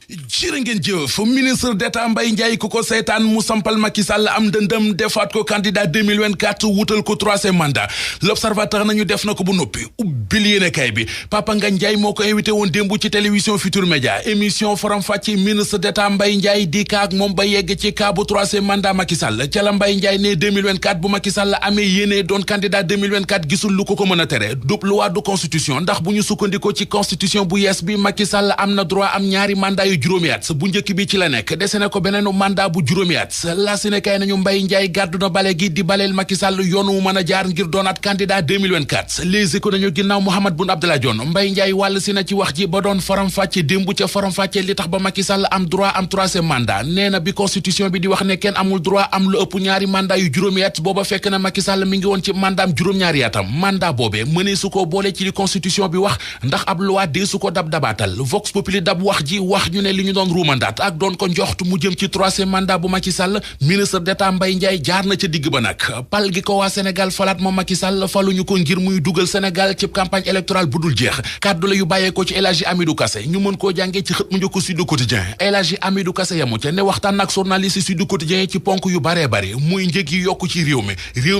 jërë ngeen jëf ministre d'État Mbaye Ndiaye ku ko seetaan mu sampal Macky Sall am dëndëm defaat ko candidat 2024 wutal ko troisième mandat l'observateur nañu def na ko bu noppi ubbil yéenekaay bi Papa Ngagne Ndiaye moo ko invité woon démb ci télévision Futur Média émission Faram Facce ministre d'État Mbaye Ndiaye di kaak moom ba yegg ci kaa bu troisième mandat Macky Sall ca la Mbaye Ndiaye ne 2024 bu Macky Sall amee yéene doon candidat 2024 gisul lu ko mën a tere du loi du constitution ndax bu ñu sukkandikoo ci constitution bu yees bi Macky Sall am na droit am ñaari mandat yu juróomi at bu njëkk bi ci la nekk dese na ko beneenu mandat bu juróomi at la si ne kay nañu Mbaye Ndiaye gàddu na bale gi di baleel Macky Sall yoon wu mën a jaar ngir doonaat candidat 2024 les éco nañu ginnaaw Mahammed Boun Abdallah Dionne Mbaye Ndiaye wàll si na ci wax ji ba doon faram-fàcce démb ca faram-fàcce li tax ba Macky Sall am droit am troisième mandat nee na bi constitution bi di wax ne kenn amul droit am lu ëpp ñaari mandat yu juróomi at booba fekk na Macky Sall mi ngi woon ci mandaam juróom-ñaari atam mandat boobee mënee su ko boole ci li constitution bi wax ndax ab loi dee su ko dabaatal Vox Populi dab wax ji wax ñu ne li ñu doon ruumandaat ak doon ko njoxtu mu jëm ci troisième mandat bu Macky Sall ministre d'État Mbaye Ndiaye jaar na ca digg ba nag pal gi ko waa Sénégal falaat moom Macky Sall faluñu ko ngir muy dugal Sénégal ci campagne électorale bu dul jeex kàddu la yu bàyyeekoo ci El Hadji Amidou Kassé ñu mën koo jàngee ci xët mu njëkk Sud Quotidien El Hadji Amidou Kassé yamu ca ne waxtaan ak journaliste Sud Quotidien yi ci ponk yu baree bari muy njëg yi yokku ci réew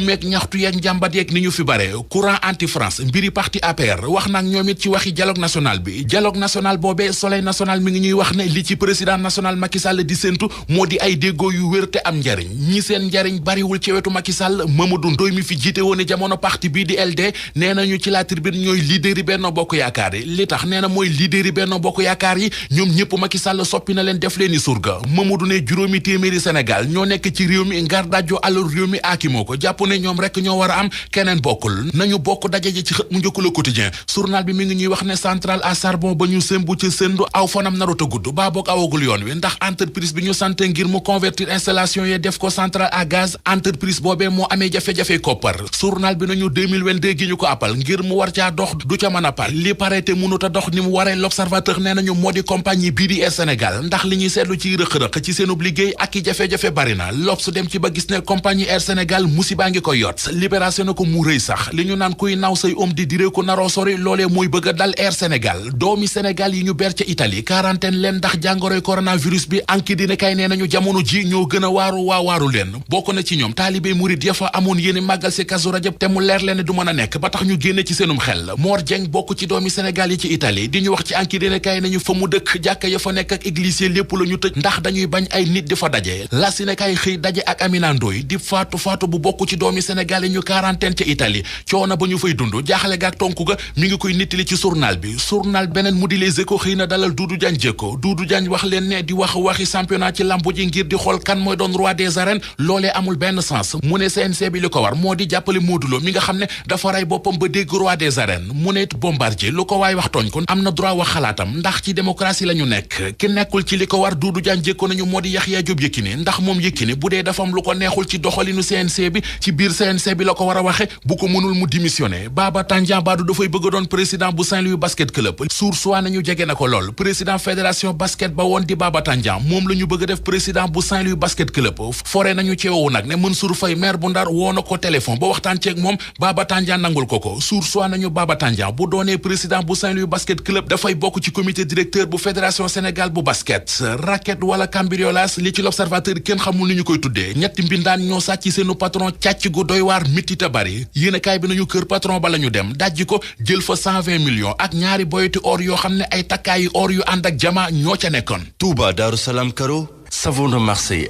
mi ak ñaxtu yeeg njàmbat yeeg ni ñu fi bare courant anti France mbiri parti APR wax naag ñoom it ci waxi dialogue national bi dialogue national boobee Soleil national mi ngi ñuy wax ne li ci président national Macky Sall di séntu moo di ay déggoo yu wér te am njariñ ñi seen njariñ bariwul ci wetu Macky Sall Mamadou Ndoye mi fi jiite woon jamono parti bii di LD nee nañu ci la tribune ñooy leader yi Benno Bokk Yaakaar yi li tax nee na mooy leader yi Benno Bokk Yaakaar yi ñoom ñëpp Macky Sall soppi na leen def leen i surga Mamadou ne juróomi téeméeri Sénégal ñoo nekk ci réew mi ngar dajjo alal réew mi aakimoo ko jàpp ne ñoom rek ñoo war a am keneen bokkul nañu bokk daje ji ci xët mu njëkk Le Quotidien journal bi mi ngi ñuy wax ne centrale à charbon ba ñu sëmbu ci sëndu aw fanam narota gudd baa boog awagul yoon wi ndax entreprise bi ñu sant ngir mu convertir installation yi def ko centrale à gaz entreprise boobee moo amee jafe-jafe koppar journal bi nañu 2022 gi ñu ko appal ngir mu war caa dox du ca mën a par li pare te mënut a dox ni mu waree l'observateur nee nañu moo di compagnie bii di Air Sénégal ndax li ñuy seetlu ci rëq-rëq ci seenub liggéey ak i jafe-jafe bari na L'Obs dem ci ba gis ne compagnie Air Sénégal musibaa ngi koy yot libération na ko mu rëy sax li ñu naan kuy naw say di diree ko naroo sori loolee mooy bëgg a dal Air Sénégal doomi Sénégal yi ñu ber ca Italie quarantaine leen ndax jàngoroy coronavirus bi anki dina kay nee nañu jamono ji ñoo gën a waaru leen bokk na ci ñoom taalibé murid ya fa amoon yéene màggal si Kazu Rajab te mu leer leen du mën a nekk ba tax ñu génne ci seenum xel Mor Dieng bokk ci doomi Sénégal yi ci Italie di ñu wax ci anki dina kay nañu fa mu dëkk jàkka ya fa nekk ak église yi lépp la ñu tëj ndax dañuy bañ ay nit di fa daje la si ne kay xëy daje ak Amina Ndoye di faatu bu bokk ci doomi Sénégal yi ñu quarantaine ca Italie coono ba ñu fay dund jaaxale gaak tonku ga mi ngi koy nittali ci journal bi journal beneen mu di Les Échos xëy na dalal Doudou Diagne Diécko Doudou Diagne wax leen ne di waxi championnat ci lambu ji ngir di xool kan mooy doon roi des arènes loolee amul benn sens mu ne CNG bi li ko war moo di jàppale Modou Lo mi nga xam ne dafa rey boppam ba dégg roi des arènes mu ne Bombardier lu ko waay wax tooñ ko am na droit wax xalaatam ndax ci démocratie la ñu nekk ki nekkul ci li ko war Doudou Diagne Diécko nañu moo di Yaxya Jóob Yékini ndax moom Yékini bu dee dafa am lu ko neexul ci doxalinu CNG bi ci biir CNG bi la ko war a waxe bu ko mënul mu démissionné Baba Tandian Badou dafay bëgg a doon président bu Saint-Louis basket club source nañu jege na ko lool président fédération basket ba woon di Baba Tandian moom la ñu bëgg a def président bu Saint-Louis basket club fore nañu ceewu nag ne Mansour Faye maire bu Ndar woo na ko téléphone ba waxtaan ceeg moom Baba Tandian nangul ko source nañu Baba Tandian bu doonee président bu Saint-Louis basket club dafay bokk ci comité directeur bu fédération Sénégal bu basket racket wala cambriolage li ci l'observateur kenn xamul ni ñu koy tuddee ñetti mbindaan ñoo sàcc seenu patron càcc gu doy waar mitti te bari yéenekaay bi nañu kër patron ba la ñu dem dajji ko jël fa 120 millions ak ñaari boyeti or yoo xam ne ay takkaayi or yu ànd ak jama ñoo ca nekkoon. Touba Darou Salam Karo savon de Marseille